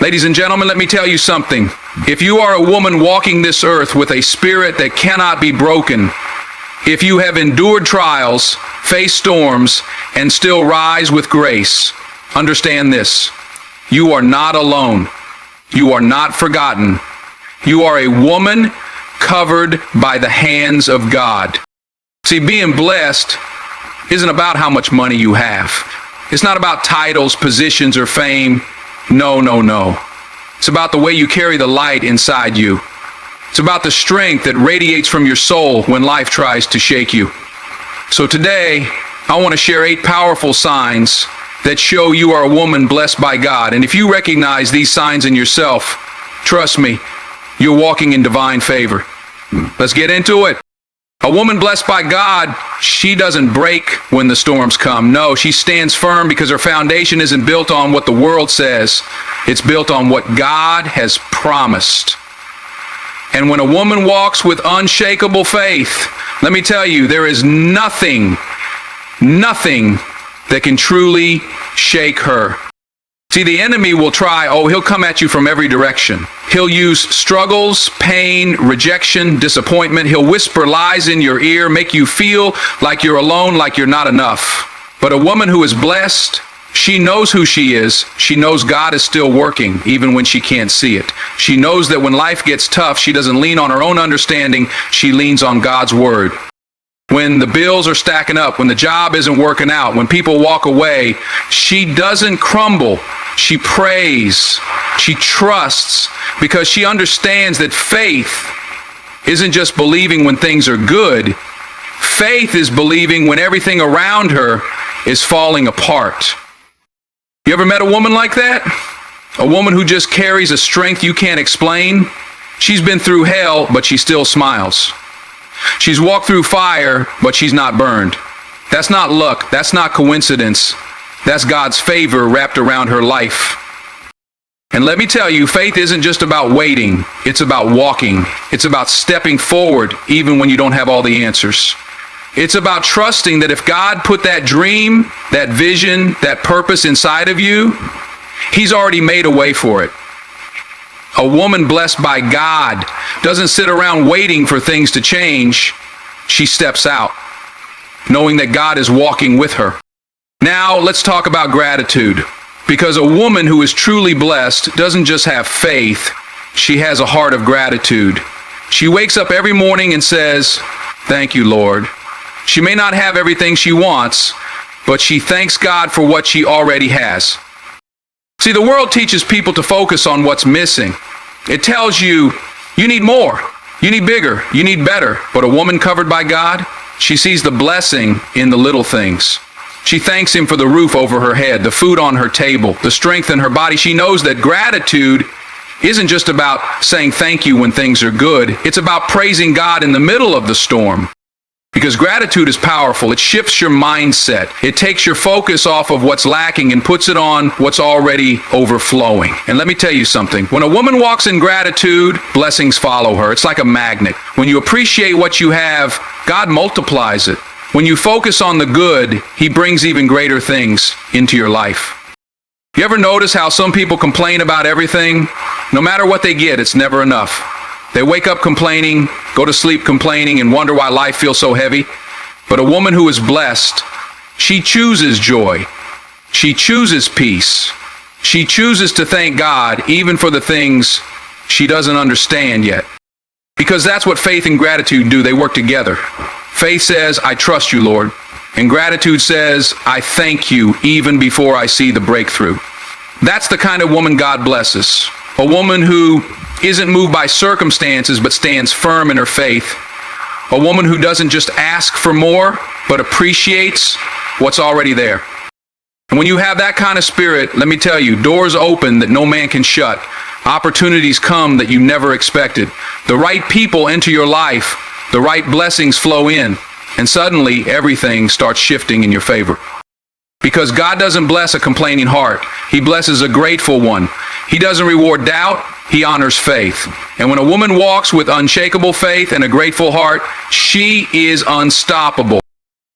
Ladies and gentlemen, let me tell you something. If you are a woman walking this earth with a spirit that cannot be broken, if you have endured trials, faced storms, and still rise with grace, understand this. You are not alone. You are not forgotten. You are a woman covered by the hands of God. See, being blessed isn't about how much money you have. It's not about titles, positions, or fame. No, no, no. It's about the way you carry the light inside you. It's about the strength that radiates from your soul when life tries to shake you. So today, I want to share 8 powerful signs that show you are a woman blessed by God. And if you recognize these signs in yourself, trust me, you're walking in divine favor. Let's get into it. A woman blessed by God, she doesn't break when the storms come. No, she stands firm because her foundation isn't built on what the world says. It's built on what God has promised. And when a woman walks with unshakable faith, let me tell you, there is nothing that can truly shake her. See, the enemy will try, he'll come at you from every direction. He'll use struggles, pain, rejection, disappointment. He'll whisper lies in your ear, make you feel like you're alone, like you're not enough. But a woman who is blessed, she knows who she is. She knows God is still working, even when she can't see it. She knows that when life gets tough, she doesn't lean on her own understanding. She leans on God's word. When the bills are stacking up, when the job isn't working out, when people walk away, she doesn't crumble. She prays. She trusts because she understands that faith isn't just believing when things are good. Faith is believing when everything around her is falling apart. You ever met a woman like that? A woman who just carries a strength you can't explain? She's been through hell, but she still smiles. She's walked through fire, but she's not burned. That's not luck. That's not coincidence. That's God's favor wrapped around her life. And let me tell you, faith isn't just about waiting. It's about walking. It's about stepping forward even when you don't have all the answers. It's about trusting that if God put that dream, that vision, that purpose inside of you, He's already made a way for it. A woman blessed by God doesn't sit around waiting for things to change. She steps out, knowing that God is walking with her. Now, let's talk about gratitude. Because a woman who is truly blessed doesn't just have faith, she has a heart of gratitude. She wakes up every morning and says, "Thank you, Lord." She may not have everything she wants, but she thanks God for what she already has. See, the world teaches people to focus on what's missing. It tells you, you need more, you need bigger, you need better. But a woman covered by God, she sees the blessing in the little things. She thanks Him for the roof over her head, the food on her table, the strength in her body. She knows that gratitude isn't just about saying thank you when things are good. It's about praising God in the middle of the storm. Because gratitude is powerful. It shifts your mindset. It takes your focus off of what's lacking and puts it on what's already overflowing. And let me tell you something. When a woman walks in gratitude, blessings follow her. It's like a magnet. When you appreciate what you have, God multiplies it. When you focus on the good, He brings even greater things into your life. You ever notice how some people complain about everything? No matter what they get, it's never enough. They wake up complaining, go to sleep complaining, and wonder why life feels so heavy. But a woman who is blessed, she chooses joy. She chooses peace. She chooses to thank God even for the things she doesn't understand yet. Because that's what faith and gratitude do. They work together. Faith says, "I trust you, Lord." And gratitude says, "I thank you even before I see the breakthrough." That's the kind of woman God blesses. A woman who isn't moved by circumstances but stands firm in her faith. A woman who doesn't just ask for more but appreciates what's already there. And when you have that kind of spirit, let me tell you, doors open that no man can shut. Opportunities come that you never expected. The right people enter your life. The right blessings flow in. And suddenly everything starts shifting in your favor. Because God doesn't bless a complaining heart. He blesses a grateful one. He doesn't reward doubt. He honors faith. And when a woman walks with unshakable faith and a grateful heart, she is unstoppable.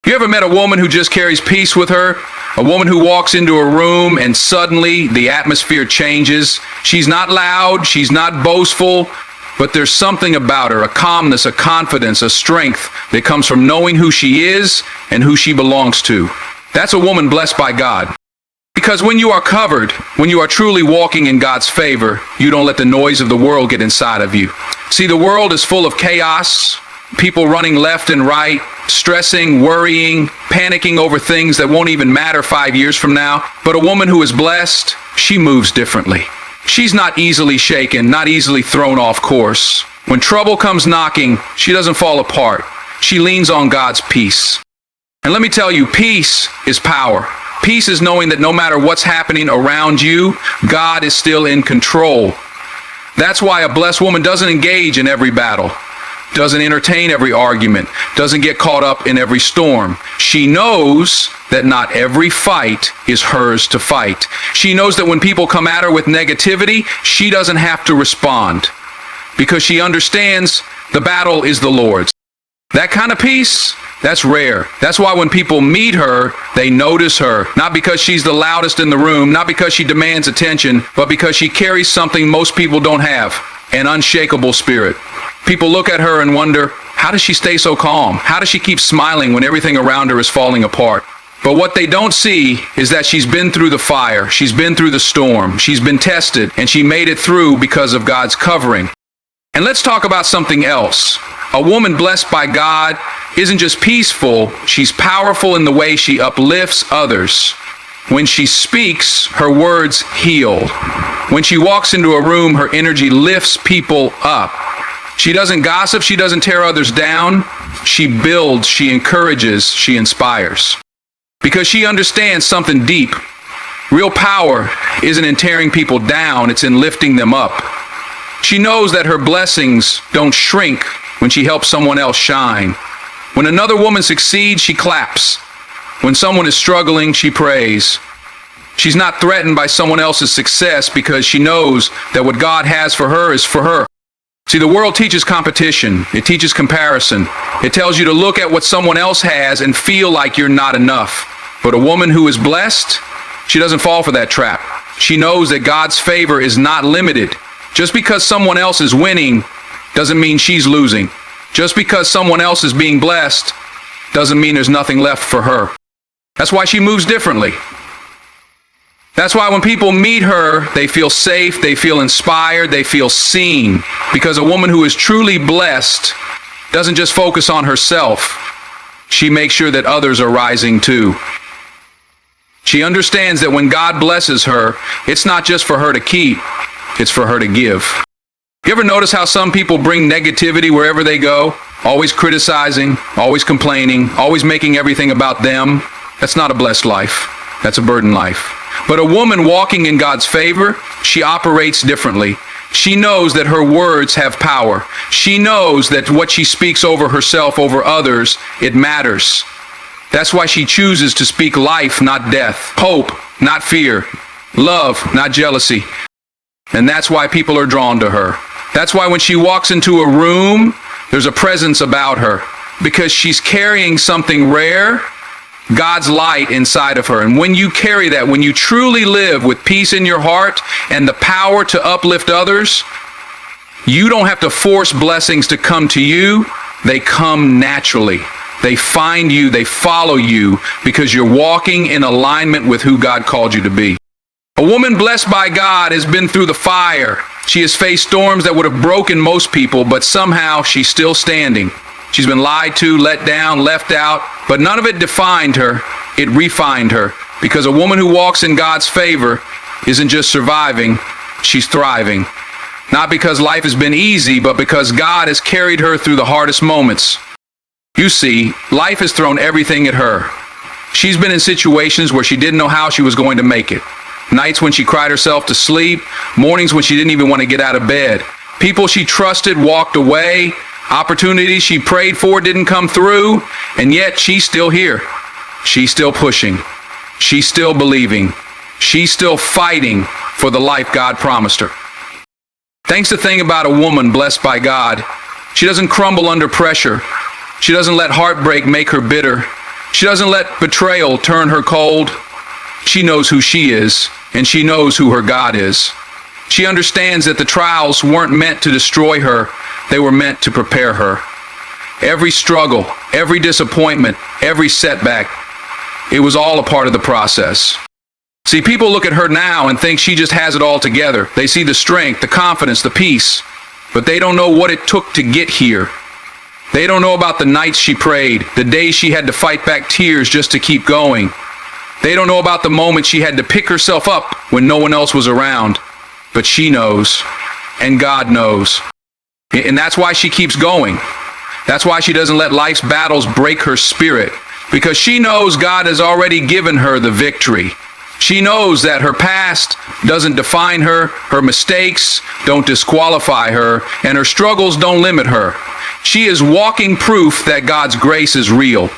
You ever met a woman who just carries peace with her? A woman who walks into a room and suddenly the atmosphere changes. She's not loud, she's not boastful, but there's something about her, a calmness, a confidence, a strength that comes from knowing who she is and who she belongs to. That's a woman blessed by God. Because when you are covered, when you are truly walking in God's favor, you don't let the noise of the world get inside of you. See, the world is full of chaos, people running left and right, stressing, worrying, panicking over things that won't even matter 5 years from now. But a woman who is blessed, she moves differently. She's not easily shaken, not easily thrown off course. When trouble comes knocking, she doesn't fall apart. She leans on God's peace. And let me tell you, peace is power. Peace is knowing that no matter what's happening around you, God is still in control. That's why a blessed woman doesn't engage in every battle, doesn't entertain every argument, doesn't get caught up in every storm. She knows that not every fight is hers to fight. She knows that when people come at her with negativity, she doesn't have to respond because she understands the battle is the Lord's. That kind of peace, that's rare. That's why when people meet her, they notice her. Not because she's the loudest in the room, not because she demands attention, but because she carries something most people don't have, an unshakable spirit. People look at her and wonder, how does she stay so calm? How does she keep smiling when everything around her is falling apart? But what they don't see is that she's been through the fire, she's been through the storm, she's been tested, and she made it through because of God's covering. And let's talk about something else. A woman blessed by God isn't just peaceful, she's powerful in the way she uplifts others. When she speaks, her words heal. When she walks into a room, her energy lifts people up. She doesn't gossip, she doesn't tear others down. She builds, she encourages, she inspires. Because she understands something deep. Real power isn't in tearing people down, it's in lifting them up. She knows that her blessings don't shrink when she helps someone else shine. When another woman succeeds, she claps. When someone is struggling, she prays. She's not threatened by someone else's success because she knows that what God has for her is for her. See, the world teaches competition. It teaches comparison. It tells you to look at what someone else has and feel like you're not enough. But a woman who is blessed, she doesn't fall for that trap. She knows that God's favor is not limited. Just because someone else is winning doesn't mean she's losing. Just because someone else is being blessed doesn't mean there's nothing left for her. That's why she moves differently. That's why when people meet her, they feel safe, they feel inspired, they feel seen. Because a woman who is truly blessed doesn't just focus on herself. She makes sure that others are rising too. She understands that when God blesses her, it's not just for her to keep, it's for her to give. You ever notice how some people bring negativity wherever they go? Always criticizing, always complaining, always making everything about them. That's not a blessed life. That's a burdened life. But a woman walking in God's favor, she operates differently. She knows that her words have power. She knows that what she speaks over herself, over others, it matters. That's why she chooses to speak life, not death. Hope, not fear. Love, not jealousy. And that's why people are drawn to her. That's why when she walks into a room, there's a presence about her. Because she's carrying something rare, God's light inside of her. And when you carry that, when you truly live with peace in your heart and the power to uplift others, you don't have to force blessings to come to you. They come naturally. They find you, they follow you because you're walking in alignment with who God called you to be. A woman blessed by God has been through the fire. She has faced storms that would have broken most people, but somehow she's still standing. She's been lied to, let down, left out, but none of it defined her. It refined her. Because a woman who walks in God's favor isn't just surviving, she's thriving. Not because life has been easy, but because God has carried her through the hardest moments. You see, life has thrown everything at her. She's been in situations where she didn't know how she was going to make it. Nights when she cried herself to sleep, mornings when she didn't even want to get out of bed. People she trusted walked away, opportunities she prayed for didn't come through, and yet she's still here. She's still pushing. She's still believing. She's still fighting for the life God promised her. Thanks the thing about a woman blessed by God, she doesn't crumble under pressure. She doesn't let heartbreak make her bitter. She doesn't let betrayal turn her cold. She knows who she is, and she knows who her God is. She understands that the trials weren't meant to destroy her, they were meant to prepare her. Every struggle, every disappointment, every setback, it was all a part of the process. See, people look at her now and think she just has it all together. They see the strength, the confidence, the peace, but they don't know what it took to get here. They don't know about the nights she prayed, the days she had to fight back tears just to keep going. They don't know about the moments she had to pick herself up when no one else was around. But she knows, and God knows. And that's why she keeps going. That's why she doesn't let life's battles break her spirit, because she knows God has already given her the victory. She knows that her past doesn't define her, her mistakes don't disqualify her, and her struggles don't limit her. She is walking proof that God's grace is real,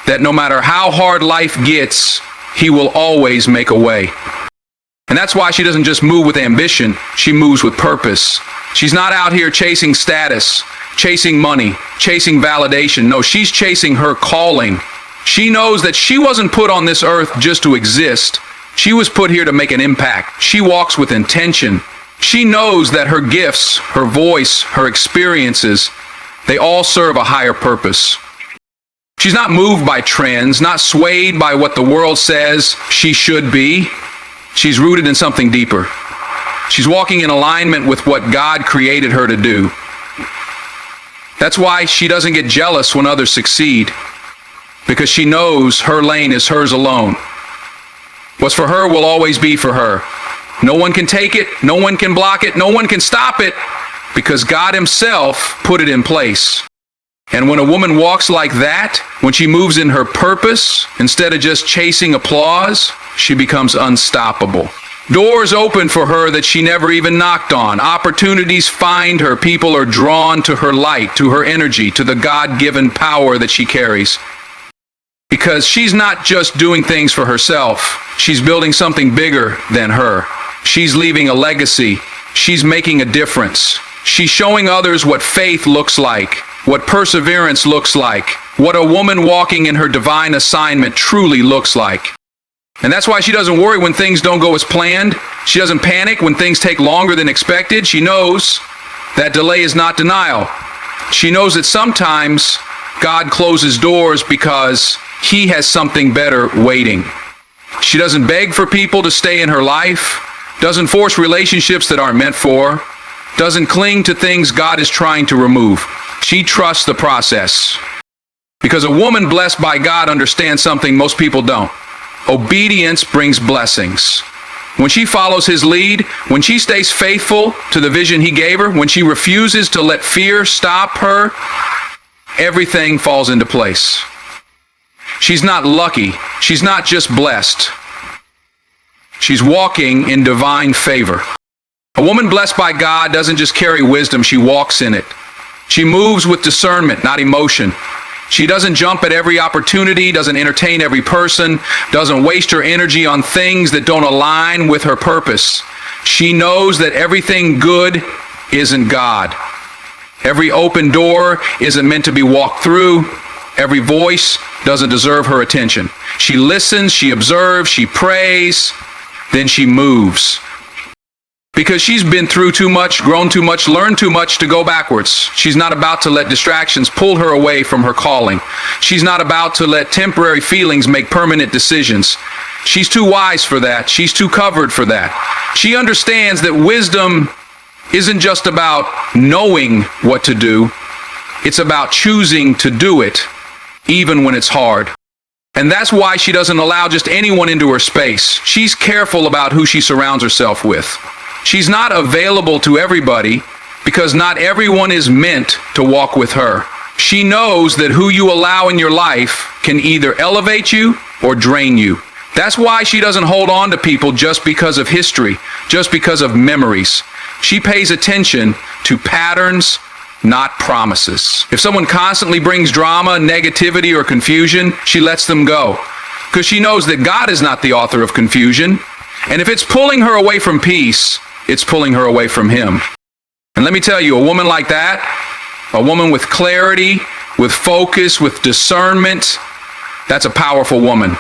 that no matter how hard life gets, He will always make a way. And that's why she doesn't just move with ambition, she moves with purpose. She's not out here chasing status, chasing money, chasing validation. No, she's chasing her calling. She knows that she wasn't put on this earth just to exist. She was put here to make an impact. She walks with intention. She knows that her gifts, her voice, her experiences, they all serve a higher purpose. She's not moved by trends, not swayed by what the world says she should be. She's rooted in something deeper. She's walking in alignment with what God created her to do. That's why she doesn't get jealous when others succeed, because she knows her lane is hers alone. What's for her will always be for her. No one can take it, no one can block it, no one can stop it, because God Himself put it in place. And when a woman walks like that, when she moves in her purpose, instead of just chasing applause, she becomes unstoppable. Doors open for her that she never even knocked on. Opportunities find her. People are drawn to her light, to her energy, to the God-given power that she carries. Because she's not just doing things for herself. She's building something bigger than her. She's leaving a legacy. She's making a difference. She's showing others what faith looks like, what perseverance looks like, what a woman walking in her divine assignment truly looks like. And that's why she doesn't worry when things don't go as planned. She doesn't panic when things take longer than expected. She knows that delay is not denial. She knows that sometimes God closes doors because He has something better waiting. She doesn't beg for people to stay in her life, doesn't force relationships that aren't meant for her, doesn't cling to things God is trying to remove. She trusts the process. Because a woman blessed by God understands something most people don't. Obedience brings blessings. When she follows His lead, when she stays faithful to the vision He gave her, when she refuses to let fear stop her, everything falls into place. She's not lucky. She's not just blessed. She's walking in divine favor. A woman blessed by God doesn't just carry wisdom, she walks in it. She moves with discernment, not emotion. She doesn't jump at every opportunity, doesn't entertain every person, doesn't waste her energy on things that don't align with her purpose. She knows that everything good isn't God. Every open door isn't meant to be walked through. Every voice doesn't deserve her attention. She listens, she observes, she prays, then she moves. Because she's been through too much, grown too much, learned too much to go backwards. She's not about to let distractions pull her away from her calling. She's not about to let temporary feelings make permanent decisions. She's too wise for that. She's too covered for that. She understands that wisdom isn't just about knowing what to do. It's about choosing to do it, even when it's hard. And that's why she doesn't allow just anyone into her space. She's careful about who she surrounds herself with. She's not available to everybody because not everyone is meant to walk with her. She knows that who you allow in your life can either elevate you or drain you. That's why she doesn't hold on to people just because of history, just because of memories. She pays attention to patterns, not promises. If someone constantly brings drama, negativity, or confusion, she lets them go because she knows that God is not the author of confusion. And if it's pulling her away from peace, it's pulling her away from Him. And let me tell you, a woman like that, a woman with clarity, with focus, with discernment, That's a powerful woman.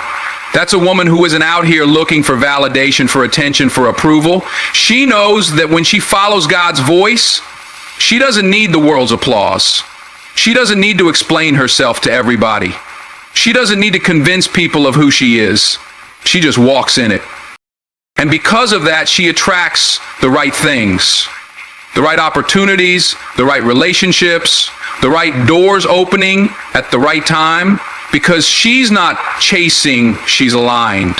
That's a woman who isn't out here looking for validation, for attention, for approval. She knows that when she follows God's voice, she doesn't need the world's applause. She doesn't need to explain herself to everybody. She doesn't need to convince people of who she is. She just walks in it. And because of that, she attracts the right things, the right opportunities, the right relationships, the right doors opening at the right time, because she's not chasing, she's aligned.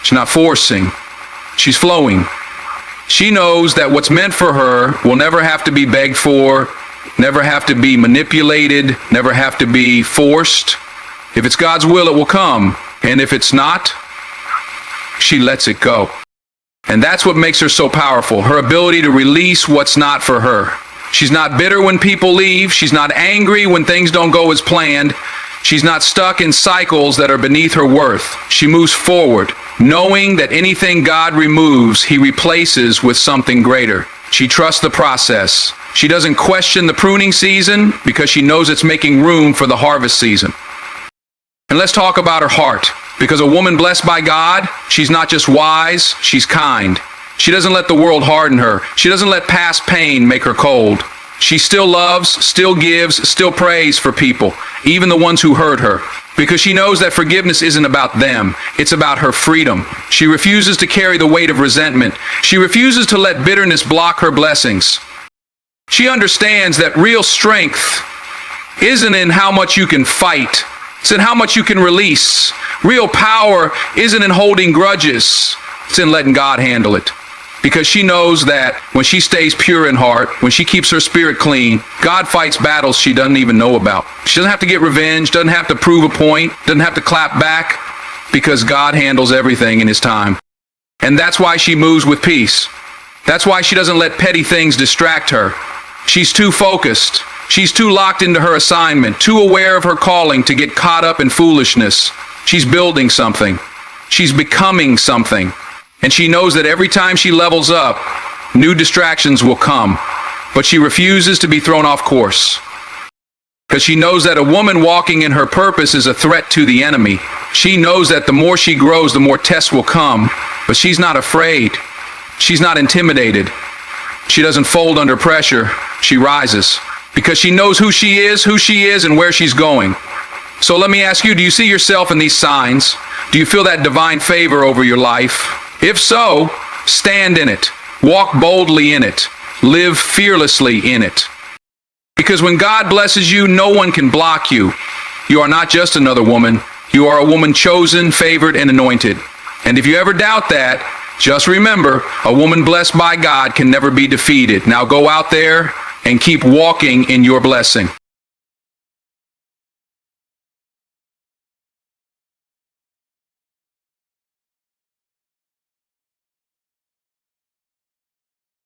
She's not forcing, she's flowing. She knows that what's meant for her will never have to be begged for, never have to be manipulated, never have to be forced. If it's God's will, it will come. And if it's not, she lets it go. And that's what makes her so powerful, her ability to release what's not for her. She's not bitter when people leave. She's not angry when things don't go as planned. She's not stuck in cycles that are beneath her worth. She moves forward, knowing that anything God removes, he replaces with something greater. She trusts the process. She doesn't question the pruning season because she knows it's making room for the harvest season. And let's talk about her heart. Because a woman blessed by God, she's not just wise, she's kind. She doesn't let the world harden her. She doesn't let past pain make her cold. She still loves, still gives, still prays for people, even the ones who hurt her. Because she knows that forgiveness isn't about them. It's about her freedom. She refuses to carry the weight of resentment. She refuses to let bitterness block her blessings. She understands that real strength isn't in how much you can fight. It's in how much you can release. Real power isn't in holding grudges. It's in letting God handle it. Because she knows that when she stays pure in heart, when she keeps her spirit clean, God fights battles she doesn't even know about. She doesn't have to get revenge, doesn't have to prove a point, doesn't have to clap back, because God handles everything in his time. And that's why she moves with peace. That's why she doesn't let petty things distract her. She's too focused. She's too locked into her assignment, too aware of her calling to get caught up in foolishness. She's building something. She's becoming something. And she knows that every time she levels up, new distractions will come. But she refuses to be thrown off course. Because she knows that a woman walking in her purpose is a threat to the enemy. She knows that the more she grows, the more tests will come. But she's not afraid. She's not intimidated. She doesn't fold under pressure. She rises. Because she knows who she is, and where she's going. So let me ask you, do you see yourself in these signs? Do you feel that divine favor over your life? If so, stand in it. Walk boldly in it. Live fearlessly in it. Because when God blesses you, no one can block you. You are not just another woman. You are a woman chosen, favored, and anointed. And if you ever doubt that, just remember, a woman blessed by God can never be defeated. Now go out there and keep walking in your blessing.